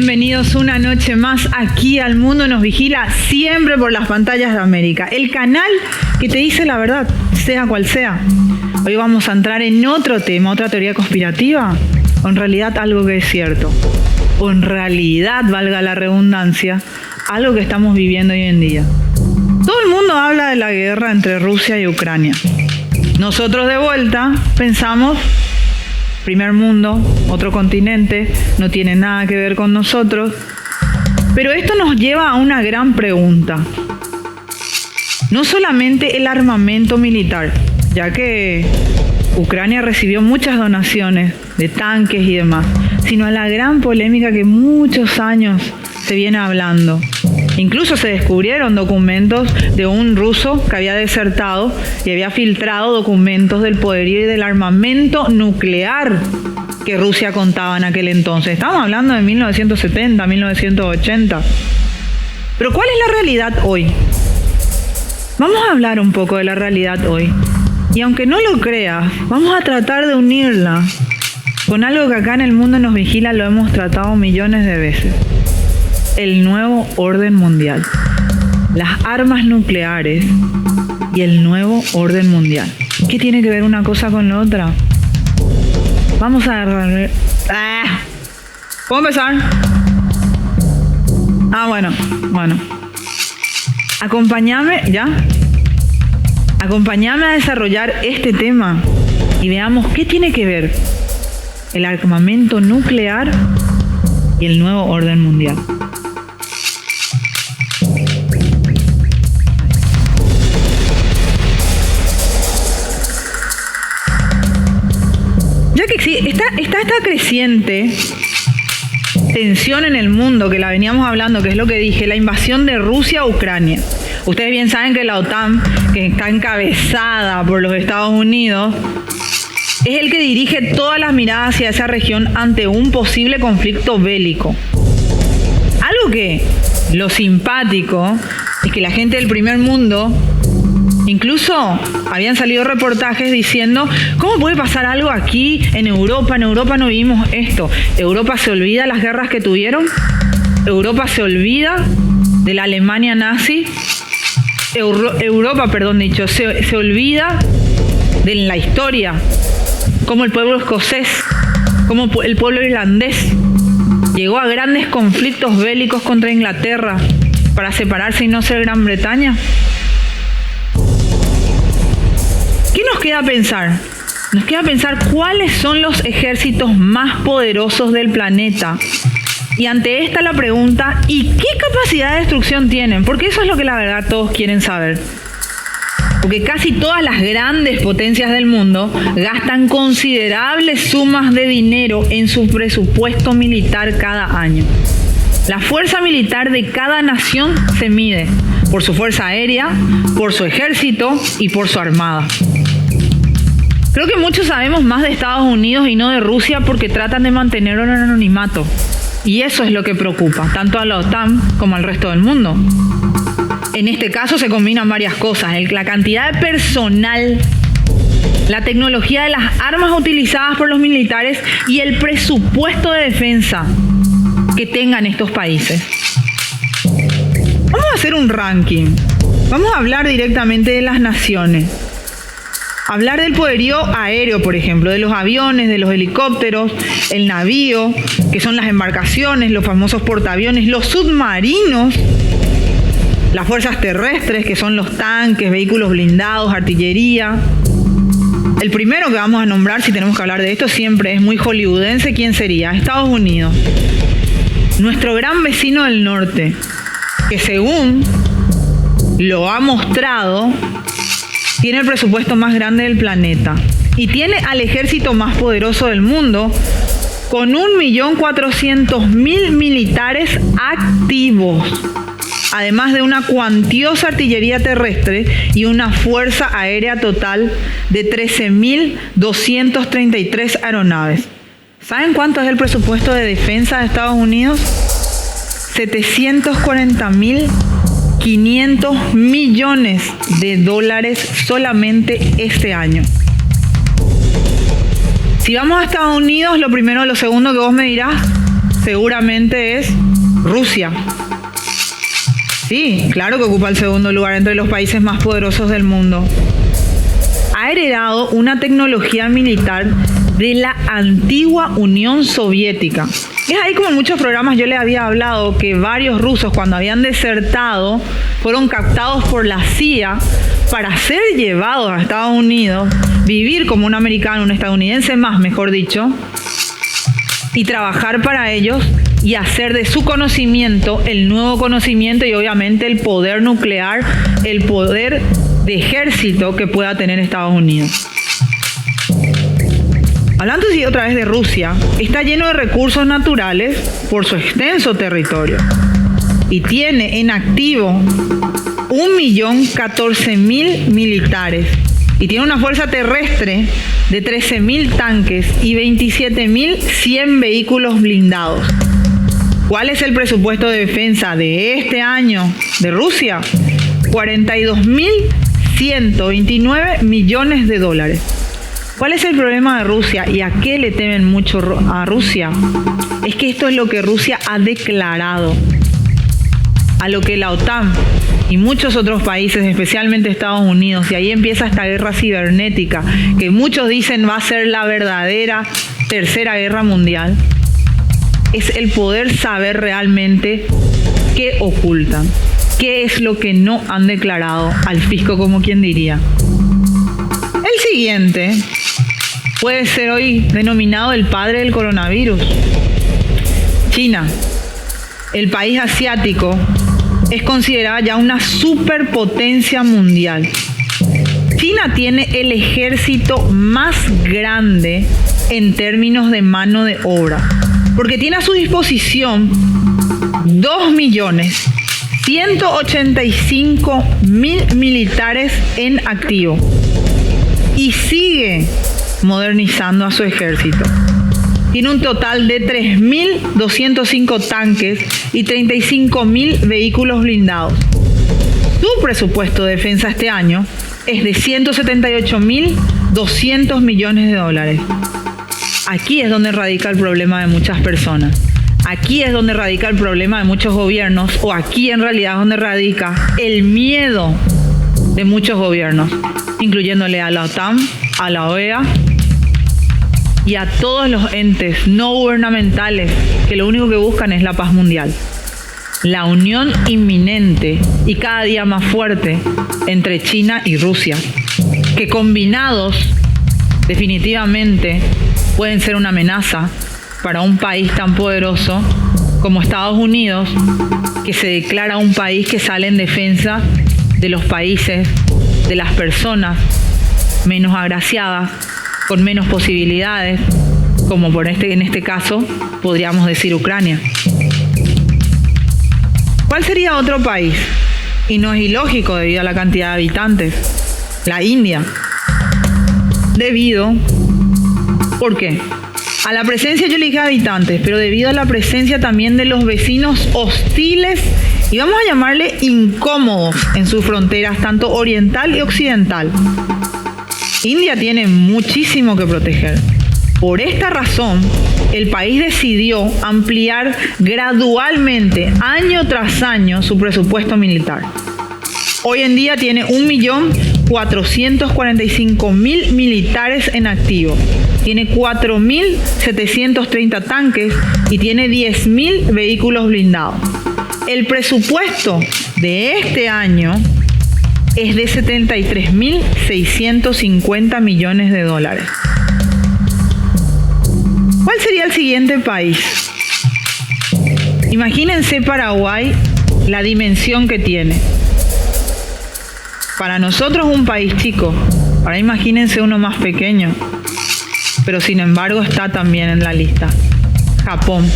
bienvenidos una noche más aquí al Mundo Nos Vigila, siempre por las pantallas de América, el canal que te dice la verdad, sea cual sea. Hoy vamos a entrar en otro tema, otra teoría conspirativa, o en realidad algo que es cierto, o en realidad, valga la redundancia, algo que estamos viviendo hoy en día. Todo el mundo habla de la guerra entre Rusia y Ucrania. Nosotros de vuelta pensamos, primer mundo, otro continente, no tiene nada que ver con nosotros. Pero esto nos lleva a una gran pregunta. No solamente el armamento militar, ya que Ucrania recibió muchas donaciones de tanques y demás, sino a la gran polémica que muchos años se viene hablando. Incluso se descubrieron documentos de un ruso que había desertado y había filtrado documentos del poderío y del armamento nuclear que Rusia contaba en aquel entonces. Estamos hablando de 1970, 1980. Pero ¿cuál es la realidad hoy? Vamos a hablar un poco de la realidad hoy. Y aunque no lo creas, vamos a tratar de unirla con algo que acá en el Mundo Nos Vigila lo hemos tratado millones de veces. El nuevo orden mundial, las armas nucleares y el nuevo orden mundial. ¿Qué tiene que ver una cosa con la otra? Vamos a agarrar... ¿Puedo empezar? Bueno. Acompáñame a desarrollar este tema y veamos qué tiene que ver el armamento nuclear y el nuevo orden mundial. Ya que está esta creciente tensión en el mundo, que la veníamos hablando, que es lo que dije, la invasión de Rusia a Ucrania. Ustedes bien saben que la OTAN, que está encabezada por los Estados Unidos, es el que dirige todas las miradas hacia esa región ante un posible conflicto bélico. Algo que lo simpático es que la gente del primer mundo, incluso habían salido reportajes diciendo, ¿cómo puede pasar algo aquí en Europa? En Europa no vivimos esto. ¿Europa se olvida de las guerras que tuvieron? ¿Europa se olvida de la Alemania nazi? Se olvida de la historia, como el pueblo escocés, como el pueblo irlandés llegó a grandes conflictos bélicos contra Inglaterra para separarse y no ser Gran Bretaña. ¿Qué nos queda pensar? Nos queda pensar cuáles son los ejércitos más poderosos del planeta. Y ante esta la pregunta, ¿y qué capacidad de destrucción tienen? Porque eso es lo que la verdad todos quieren saber. Porque casi todas las grandes potencias del mundo gastan considerables sumas de dinero en su presupuesto militar cada año. La fuerza militar de cada nación se mide por su fuerza aérea, por su ejército y por su armada. Creo que muchos sabemos más de Estados Unidos y no de Rusia porque tratan de mantenerlo en anonimato. Y eso es lo que preocupa, tanto a la OTAN como al resto del mundo. En este caso se combinan varias cosas, la cantidad de personal, la tecnología de las armas utilizadas por los militares y el presupuesto de defensa que tengan estos países. Vamos a hacer un ranking. Vamos a hablar directamente de las naciones. Hablar del poderío aéreo, por ejemplo, de los aviones, de los helicópteros, el navío, que son las embarcaciones, los famosos portaaviones, los submarinos, las fuerzas terrestres, que son los tanques, vehículos blindados, artillería. El primero que vamos a nombrar, si tenemos que hablar de esto, siempre es muy hollywoodense. ¿Quién sería? Estados Unidos. Nuestro gran vecino del norte, que según lo ha mostrado, tiene el presupuesto más grande del planeta y tiene al ejército más poderoso del mundo con 1.400.000 militares activos, además de una cuantiosa artillería terrestre y una fuerza aérea total de 13.233 aeronaves. ¿Saben cuánto es el presupuesto de defensa de Estados Unidos? 740.500 millones de dólares solamente este año. Si vamos a Estados Unidos, lo segundo que vos me dirás, seguramente es Rusia. Sí, claro que ocupa el segundo lugar entre los países más poderosos del mundo. Ha heredado una tecnología militar de la antigua Unión Soviética. Es ahí como en muchos programas yo les había hablado que varios rusos cuando habían desertado fueron captados por la CIA para ser llevados a Estados Unidos, vivir como un americano, un estadounidense más, mejor dicho, y trabajar para ellos y hacer de su conocimiento el nuevo conocimiento y obviamente el poder nuclear, el poder de ejército que pueda tener Estados Unidos. Hablando así otra vez de Rusia, está lleno de recursos naturales por su extenso territorio y tiene en activo 1.014.000 militares y tiene una fuerza terrestre de 13.000 tanques y 27.100 vehículos blindados. ¿Cuál es el presupuesto de defensa de este año de Rusia? 42.129 millones de dólares. ¿Cuál es el problema de Rusia y a qué le temen mucho a Rusia? Es que esto es lo que Rusia ha declarado, a lo que la OTAN y muchos otros países, especialmente Estados Unidos, y ahí empieza esta guerra cibernética, que muchos dicen va a ser la verdadera tercera guerra mundial, es el poder saber realmente qué ocultan, qué es lo que no han declarado al fisco, como quien diría. El siguiente puede ser hoy denominado el padre del coronavirus. China, el país asiático, es considerada ya una superpotencia mundial. China tiene el ejército más grande en términos de mano de obra, porque tiene a su disposición 2.185.000 militares en activo y sigue modernizando a su ejército. Tiene un total de 3.205 tanques y 35.000 vehículos blindados. Su presupuesto de defensa este año es de 178.200 millones de dólares. Aquí es donde radica el problema de muchas personas. Aquí es donde radica el problema de muchos gobiernos, o aquí en realidad es donde radica el miedo de muchos gobiernos, incluyéndole a la OTAN, a la OEA y a todos los entes no gubernamentales que lo único que buscan es la paz mundial. La unión inminente y cada día más fuerte entre China y Rusia, que combinados definitivamente pueden ser una amenaza para un país tan poderoso como Estados Unidos, que se declara un país que sale en defensa de los países, de las personas menos agraciadas, con menos posibilidades, como en este caso podríamos decir Ucrania. ¿Cuál sería otro país? Y no es ilógico debido a la cantidad de habitantes. La India. ¿Por qué? A la presencia, yo le dije habitantes, pero debido a la presencia también de los vecinos hostiles y vamos a llamarle incómodos en sus fronteras, tanto oriental y occidental. India tiene muchísimo que proteger. Por esta razón, el país decidió ampliar gradualmente, año tras año, su presupuesto militar. Hoy en día tiene 1.445.000 militares en activo. Tiene 4.730 tanques y tiene 10.000 vehículos blindados. El presupuesto de este año es de 73.650 millones de dólares. ¿Cuál sería el siguiente país? Imagínense Paraguay, la dimensión que tiene. Para nosotros un país chico, ahora imagínense uno más pequeño, pero sin embargo está también en la lista. Japón.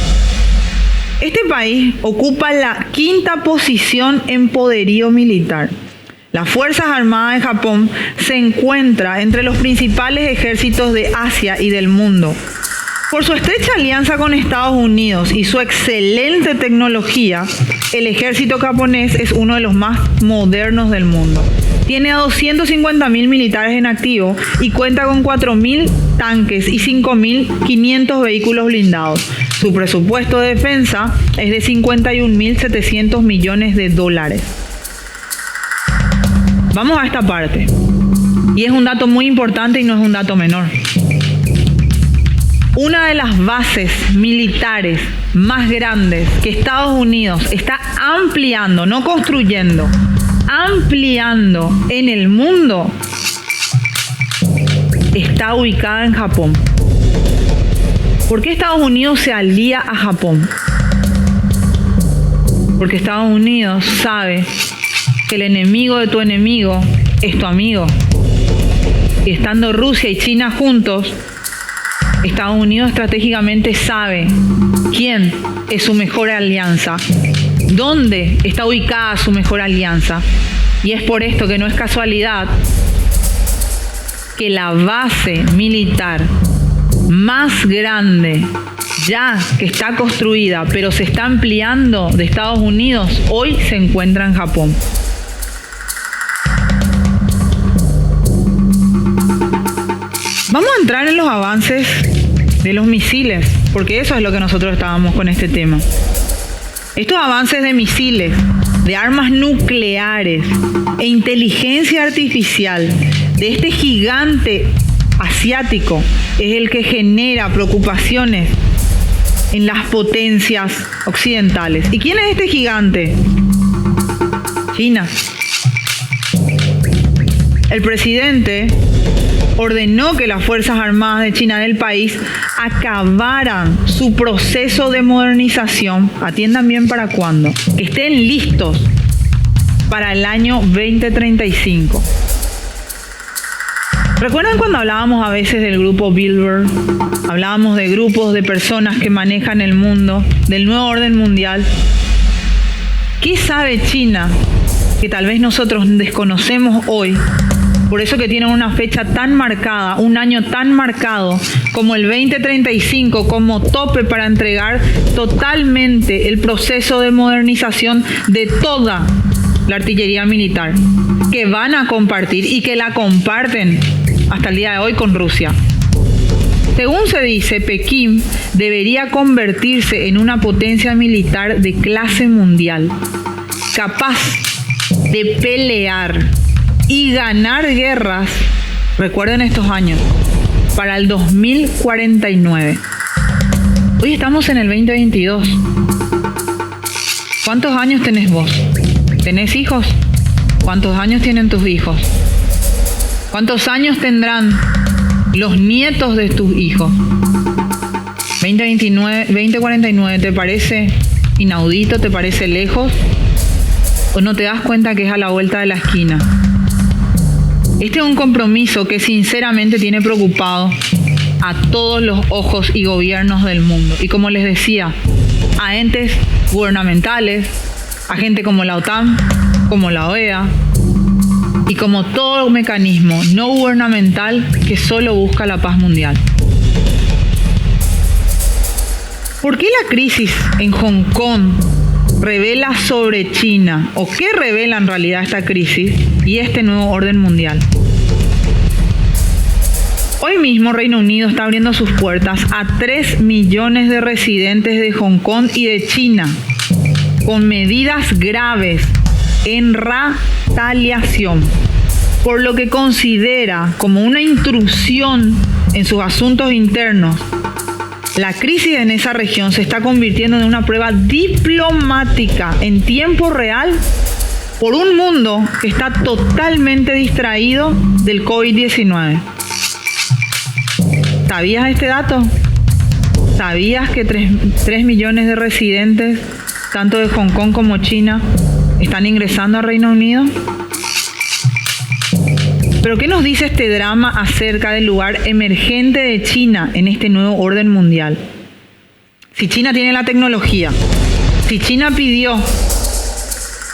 Este país ocupa la 5ª posición en poderío militar. Las Fuerzas Armadas de Japón se encuentran entre los principales ejércitos de Asia y del mundo. Por su estrecha alianza con Estados Unidos y su excelente tecnología, el ejército japonés es uno de los más modernos del mundo. Tiene a 250.000 militares en activo y cuenta con 4.000 tanques y 5.500 vehículos blindados. Su presupuesto de defensa es de 51.700 millones de dólares. Vamos a esta parte. Y es un dato muy importante y no es un dato menor. Una de las bases militares más grandes que Estados Unidos está ampliando, no construyendo, ampliando en el mundo, está ubicada en Japón. ¿Por qué Estados Unidos se alía a Japón? Porque Estados Unidos sabe que el enemigo de tu enemigo es tu amigo. Y estando Rusia y China juntos, Estados Unidos estratégicamente sabe quién es su mejor alianza, dónde está ubicada su mejor alianza. Y es por esto que no es casualidad que la base militar más grande ya que está construida, pero se está ampliando de Estados Unidos, hoy se encuentra en Japón. Vamos a entrar en los avances de los misiles, porque eso es lo que nosotros estábamos con este tema. Estos avances de misiles, de armas nucleares e inteligencia artificial de este gigante asiático es el que genera preocupaciones en las potencias occidentales. ¿Y quién es este gigante? China. El presidente ordenó que las Fuerzas Armadas de China del país acabaran su proceso de modernización. Atiendan bien para cuándo. Que estén listos para el año 2035. ¿Recuerdan cuando hablábamos a veces del grupo Bilderberg? Hablábamos de grupos de personas que manejan el mundo, del nuevo orden mundial. ¿Qué sabe China que tal vez nosotros desconocemos hoy? Por eso que tienen una fecha tan marcada, un año tan marcado como el 2035 como tope para entregar totalmente el proceso de modernización de toda la artillería militar, que van a compartir y que la comparten hasta el día de hoy con Rusia. Según se dice, Pekín debería convertirse en una potencia militar de clase mundial, capaz de pelear y ganar guerras, recuerden estos años, para el 2049. Hoy estamos en el 2022. ¿Cuántos años tenés vos? ¿Tenés hijos? ¿Cuántos años tienen tus hijos? ¿Cuántos años tendrán los nietos de tus hijos? 2049, ¿te parece inaudito? ¿Te parece lejos? ¿O no te das cuenta que es a la vuelta de la esquina? Este es un compromiso que sinceramente tiene preocupado a todos los ojos y gobiernos del mundo. Y como les decía, a entes gubernamentales, a gente como la OTAN, como la OEA, y como todo mecanismo no gubernamental que solo busca la paz mundial. ¿Por qué la crisis en Hong Kong revela sobre China, o qué revela en realidad esta crisis y este nuevo orden mundial? Hoy mismo Reino Unido está abriendo sus puertas a 3 millones de residentes de Hong Kong y de China, con medidas graves en retaliación, por lo que considera como una intrusión en sus asuntos internos. La crisis en esa región se está convirtiendo en una prueba diplomática en tiempo real por un mundo que está totalmente distraído del COVID-19. ¿Sabías este dato? ¿Sabías que 3 millones de residentes, tanto de Hong Kong como China, están ingresando a Reino Unido? ¿Pero qué nos dice este drama acerca del lugar emergente de China en este nuevo orden mundial? Si China tiene la tecnología, si China pidió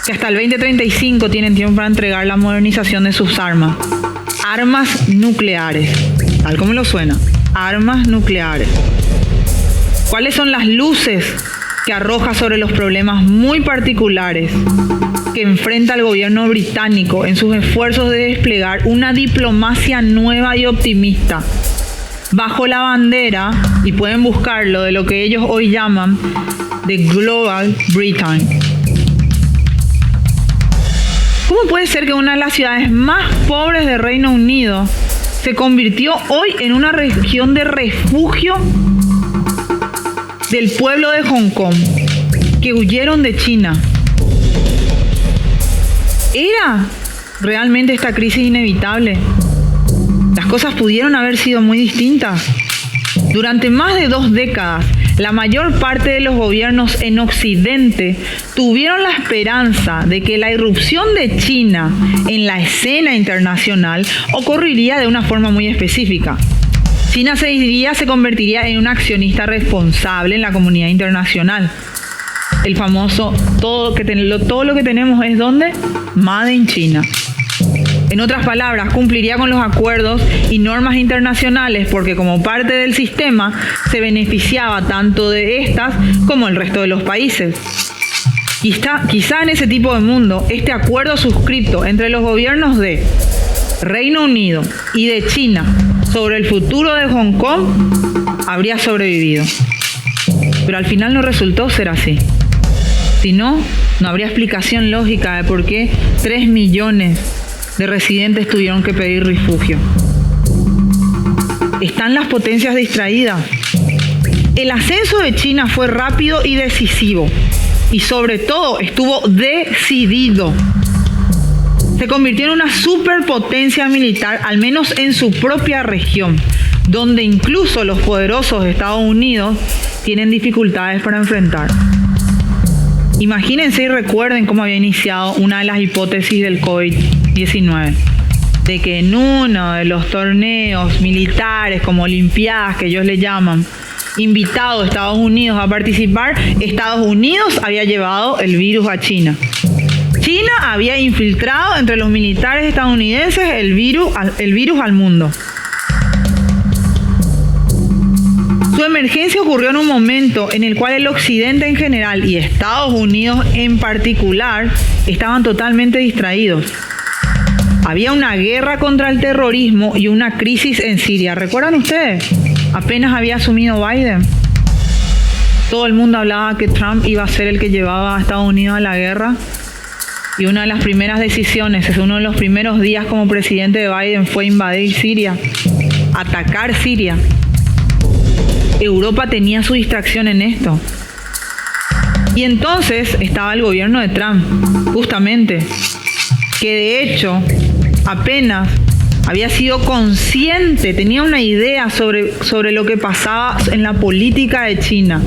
que hasta el 2035 tienen tiempo para entregar la modernización de sus armas nucleares, tal como lo suena, armas nucleares. ¿Cuáles son las luces que arroja sobre los problemas muy particulares que enfrenta el gobierno británico en sus esfuerzos de desplegar una diplomacia nueva y optimista bajo la bandera, y pueden buscarlo, de lo que ellos hoy llaman The Global Britain. ¿Cómo puede ser que una de las ciudades más pobres del Reino Unido se convirtió hoy en una región de refugio del pueblo de Hong Kong, que huyeron de China? ¿Era realmente esta crisis inevitable? Las cosas pudieron haber sido muy distintas. Durante más de 2 décadas, la mayor parte de los gobiernos en Occidente tuvieron la esperanza de que la irrupción de China en la escena internacional ocurriría de una forma muy específica. China se convertiría en un accionista responsable en la comunidad internacional. El famoso todo lo que tenemos es ¿dónde? Made in China. En otras palabras, cumpliría con los acuerdos y normas internacionales porque como parte del sistema se beneficiaba tanto de estas como el resto de los países. Quizá en ese tipo de mundo, este acuerdo suscripto entre los gobiernos de Reino Unido y de China sobre el futuro de Hong Kong habría sobrevivido. Pero al final no resultó ser así. Si no, no habría explicación lógica de por qué 3 millones de residentes tuvieron que pedir refugio. Están las potencias distraídas. El ascenso de China fue rápido y decisivo, y sobre todo estuvo decidido. Se convirtió en una superpotencia militar, al menos en su propia región, donde incluso los poderosos Estados Unidos tienen dificultades para enfrentar. Imagínense y recuerden cómo había iniciado una de las hipótesis del COVID-19, de que en uno de los torneos militares, como Olimpiadas, que ellos le llaman, invitado a Estados Unidos a participar, Estados Unidos había llevado el virus a China. China había infiltrado entre los militares estadounidenses el virus al mundo. Su emergencia ocurrió en un momento en el cual el Occidente en general y Estados Unidos en particular estaban totalmente distraídos. Había una guerra contra el terrorismo y una crisis en Siria. ¿Recuerdan ustedes? Apenas había asumido Biden. Todo el mundo hablaba que Trump iba a ser el que llevaba a Estados Unidos a la guerra. Y una de las primeras decisiones, uno de los primeros días como presidente de Biden fue invadir Siria, atacar Siria. Europa tenía su distracción en esto. Y entonces estaba el gobierno de Trump, justamente, que de hecho apenas había sido consciente, tenía una idea sobre lo que pasaba en la política de China.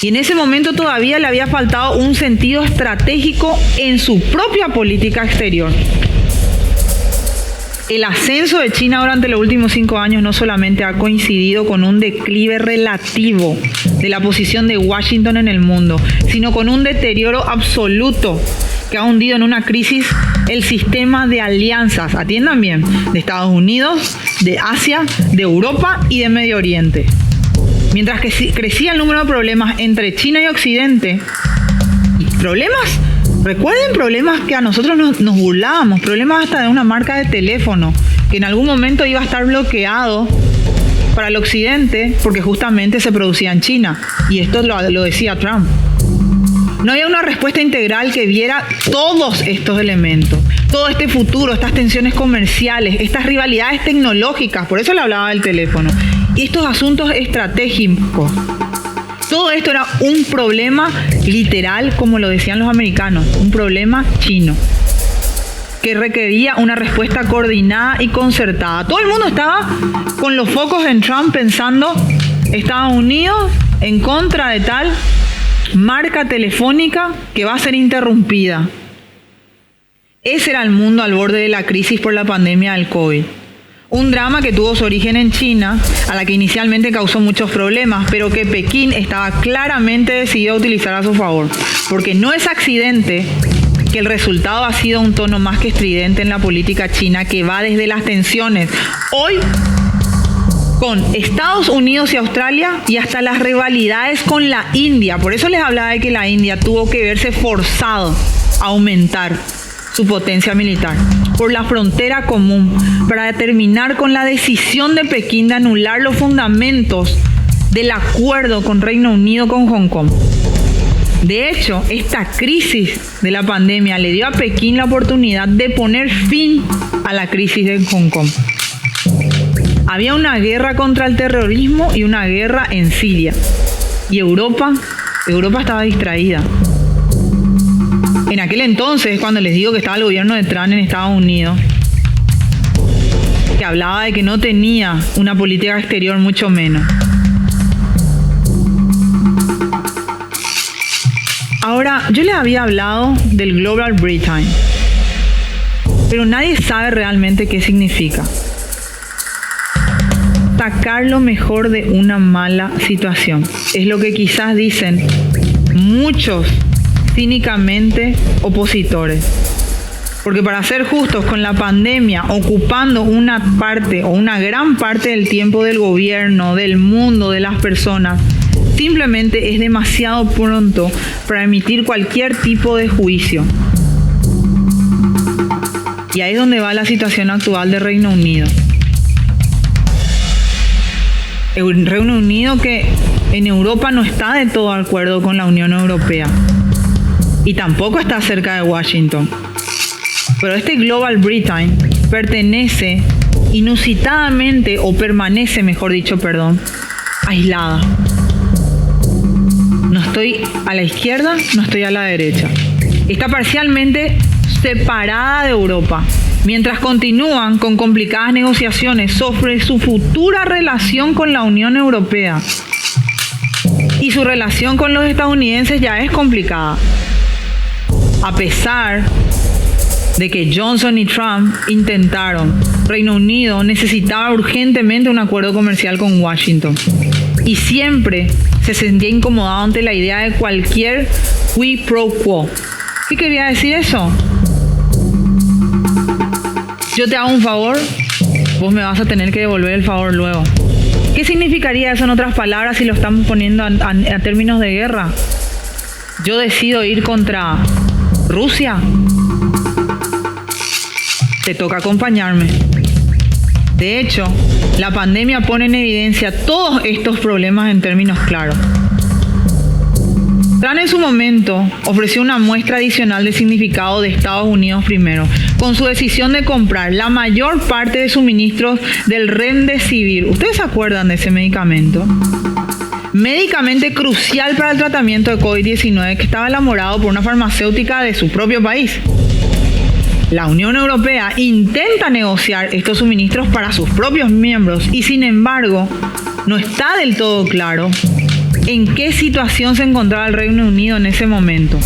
Y en ese momento todavía le había faltado un sentido estratégico en su propia política exterior. El ascenso de China durante los últimos 5 años no solamente ha coincidido con un declive relativo de la posición de Washington en el mundo, sino con un deterioro absoluto que ha hundido en una crisis el sistema de alianzas, atiendan bien, de Estados Unidos, de Asia, de Europa y de Medio Oriente. Mientras que crecía el número de problemas entre China y Occidente, recuerden problemas que a nosotros nos burlábamos, problemas hasta de una marca de teléfono, que en algún momento iba a estar bloqueado para el Occidente porque justamente se producía en China. Y esto lo decía Trump. No había una respuesta integral que viera todos estos elementos, todo este futuro, estas tensiones comerciales, estas rivalidades tecnológicas, por eso le hablaba del teléfono, y estos asuntos estratégicos. Todo esto era un problema literal, como lo decían los americanos, un problema chino, que requería una respuesta coordinada y concertada. Todo el mundo estaba con los focos en Trump pensando, Estados Unidos en contra de tal marca telefónica que va a ser interrumpida. Ese era el mundo al borde de la crisis por la pandemia del COVID. Un drama que tuvo su origen en China, a la que inicialmente causó muchos problemas, pero que Pekín estaba claramente decidido a utilizar a su favor. Porque no es accidente que el resultado ha sido un tono más que estridente en la política china, que va desde las tensiones hoy con Estados Unidos y Australia y hasta las rivalidades con la India. Por eso les hablaba de que la India tuvo que verse forzado a aumentar su potencia militar por la frontera común para terminar con la decisión de Pekín de anular los fundamentos del acuerdo con Reino Unido con Hong Kong. De hecho, esta crisis de la pandemia le dio a Pekín la oportunidad de poner fin a la crisis de Hong Kong. Había una guerra contra el terrorismo y una guerra en Siria. Y Europa estaba distraída. En aquel entonces, cuando les digo que estaba el gobierno de Trump en Estados Unidos, que hablaba de que no tenía una política exterior, mucho menos. Ahora, yo les había hablado del Global Britain, pero nadie sabe realmente qué significa. Sacar lo mejor de una mala situación. Es lo que quizás dicen muchos cínicamente opositores. Porque para ser justos, con la pandemia ocupando una parte o una gran parte del tiempo del gobierno, del mundo, de las personas, simplemente es demasiado pronto para emitir cualquier tipo de juicio. Y ahí es donde va la situación actual del Reino Unido. El Reino Unido que en Europa no está de todo de acuerdo con la Unión Europea y tampoco está cerca de Washington. Pero este Global Britain pertenece inusitadamente, o permanece, mejor dicho, aislada. No estoy a la izquierda, no estoy a la derecha. Está parcialmente separada de Europa, mientras continúan con complicadas negociaciones sobre su futura relación con la Unión Europea. Y su relación con los estadounidenses ya es complicada. A pesar de que Johnson y Trump intentaron, Reino Unido necesitaba urgentemente un acuerdo comercial con Washington. Y siempre se sentía incomodado ante la idea de cualquier quid pro quo. ¿Qué quería decir eso? Yo te hago un favor, vos me vas a tener que devolver el favor luego. ¿Qué significaría eso en otras palabras si lo estamos poniendo a términos de guerra? Yo decido ir contra Rusia. Te toca acompañarme. De hecho, la pandemia pone en evidencia todos estos problemas en términos claros. Trump en su momento ofreció una muestra adicional de significado de Estados Unidos primero, con su decisión de comprar la mayor parte de suministros del Remdesivir. ¿Ustedes se acuerdan de ese medicamento? Médicamente crucial para el tratamiento de COVID-19 que estaba elaborado por una farmacéutica de su propio país. La Unión Europea intenta negociar estos suministros para sus propios miembros y, sin embargo, no está del todo claro en qué situación se encontraba el Reino Unido en ese momento.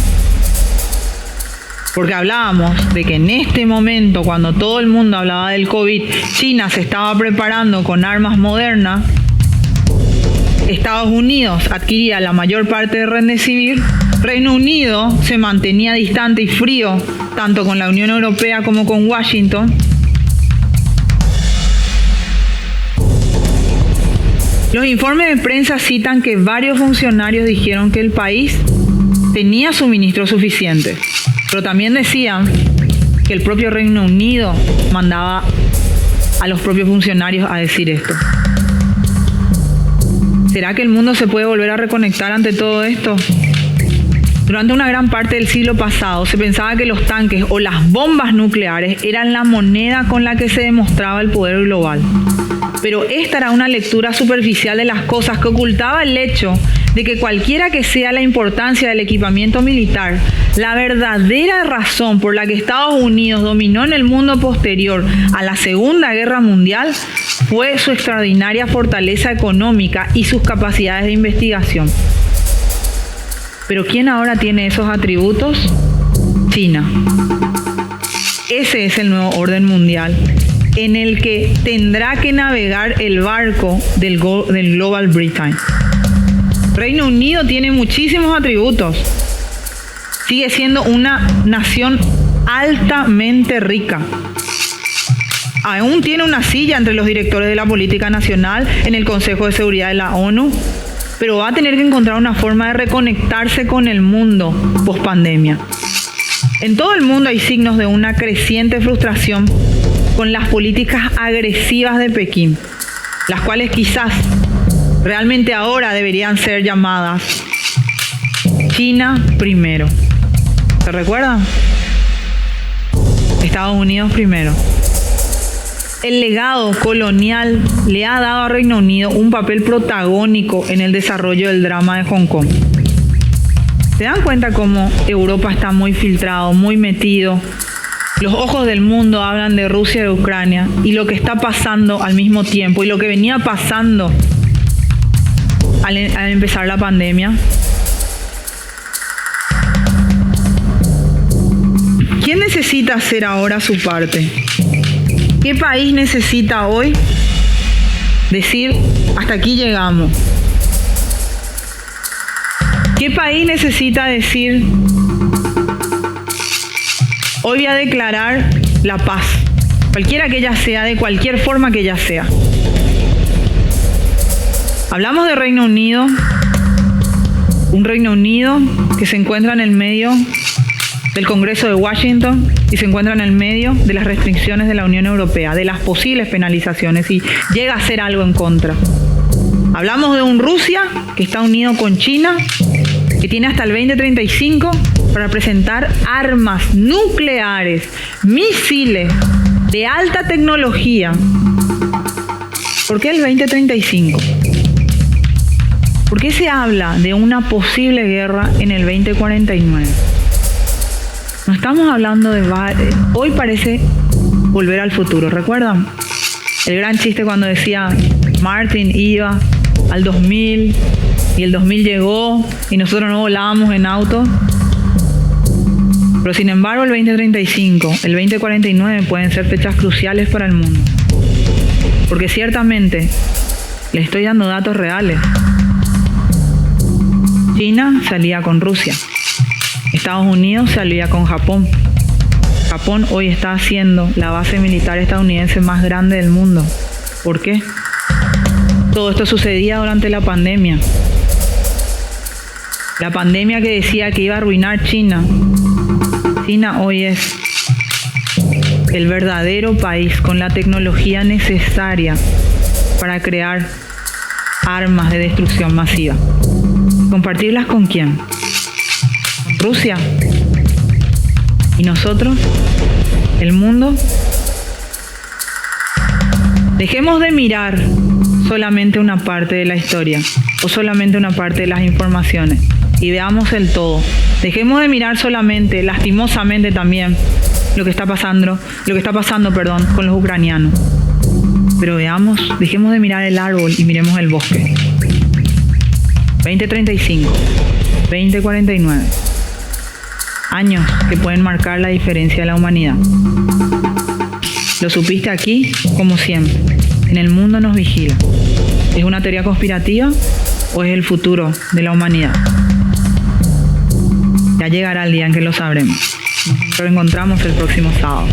Porque hablábamos de que en este momento, cuando todo el mundo hablaba del COVID, China se estaba preparando con armas modernas, Estados Unidos adquiría la mayor parte de Remdesivir, Reino Unido se mantenía distante y frío tanto con la Unión Europea como con Washington. Los informes de prensa citan que varios funcionarios dijeron que el país tenía suministro suficiente, pero también decían que el propio Reino Unido mandaba a los propios funcionarios a decir esto. ¿Será que el mundo se puede volver a reconectar ante todo esto? Durante una gran parte del siglo pasado se pensaba que los tanques o las bombas nucleares eran la moneda con la que se demostraba el poder global. Pero esta era una lectura superficial de las cosas que ocultaba el hecho de que cualquiera que sea la importancia del equipamiento militar, la verdadera razón por la que Estados Unidos dominó en el mundo posterior a la Segunda Guerra Mundial fue su extraordinaria fortaleza económica y sus capacidades de investigación. Pero ¿quién ahora tiene esos atributos? China. Ese es el nuevo orden mundial en el que tendrá que navegar el barco del Global Britain. Reino Unido tiene muchísimos atributos. Sigue siendo una nación altamente rica. Aún tiene una silla entre los directores de la política nacional en el Consejo de Seguridad de la ONU, pero va a tener que encontrar una forma de reconectarse con el mundo post-pandemia. En todo el mundo hay signos de una creciente frustración con las políticas agresivas de Pekín, las cuales quizás realmente ahora deberían ser llamadas China primero. ¿Se recuerdan? Estados Unidos primero. El legado colonial le ha dado a Reino Unido un papel protagónico en el desarrollo del drama de Hong Kong. ¿Se dan cuenta cómo Europa está muy filtrado, muy metido? Los ojos del mundo hablan de Rusia y de Ucrania y lo que está pasando al mismo tiempo y lo que venía pasando al empezar la pandemia. ¿Quién necesita hacer ahora su parte? ¿Qué país necesita hoy decir hasta aquí llegamos? ¿Qué país necesita decir hoy voy a declarar la paz, cualquiera que ella sea, de cualquier forma que ella sea? Hablamos de Reino Unido, un Reino Unido que se encuentra en el medio del Congreso de Washington y se encuentra en el medio de las restricciones de la Unión Europea, de las posibles penalizaciones y llega a hacer algo en contra. Hablamos de un Rusia que está unido con China, que tiene hasta el 2035 para presentar armas nucleares, misiles de alta tecnología. ¿Por qué el 2035? ¿Por qué se habla de una posible guerra en el 2049? No estamos hablando de... Hoy parece volver al futuro. ¿Recuerdan? El gran chiste cuando decía Martin iba al 2000 y el 2000 llegó y nosotros no volábamos en auto. Pero sin embargo el 2035, el 2049 pueden ser fechas cruciales para el mundo. Porque ciertamente les estoy dando datos reales. China se alía con Rusia. Estados Unidos se alía con Japón. Japón hoy está haciendo la base militar estadounidense más grande del mundo. ¿Por qué? Todo esto sucedía durante la pandemia. La pandemia que decía que iba a arruinar China. China hoy es el verdadero país con la tecnología necesaria para crear armas de destrucción masiva. ¿Compartirlas con quién? Rusia. ¿Y nosotros? ¿El mundo? Dejemos de mirar solamente una parte de la historia o solamente una parte de las informaciones y veamos el todo. Dejemos de mirar solamente, lastimosamente también, lo que está pasando, con los ucranianos. Pero dejemos de mirar el árbol y miremos el bosque. 2035, 2049. Años que pueden marcar la diferencia de la humanidad. Lo supiste aquí, como siempre. En el mundo nos vigila. ¿Es una teoría conspirativa o es el futuro de la humanidad? Ya llegará el día en que lo sabremos. Nos reencontramos el próximo sábado.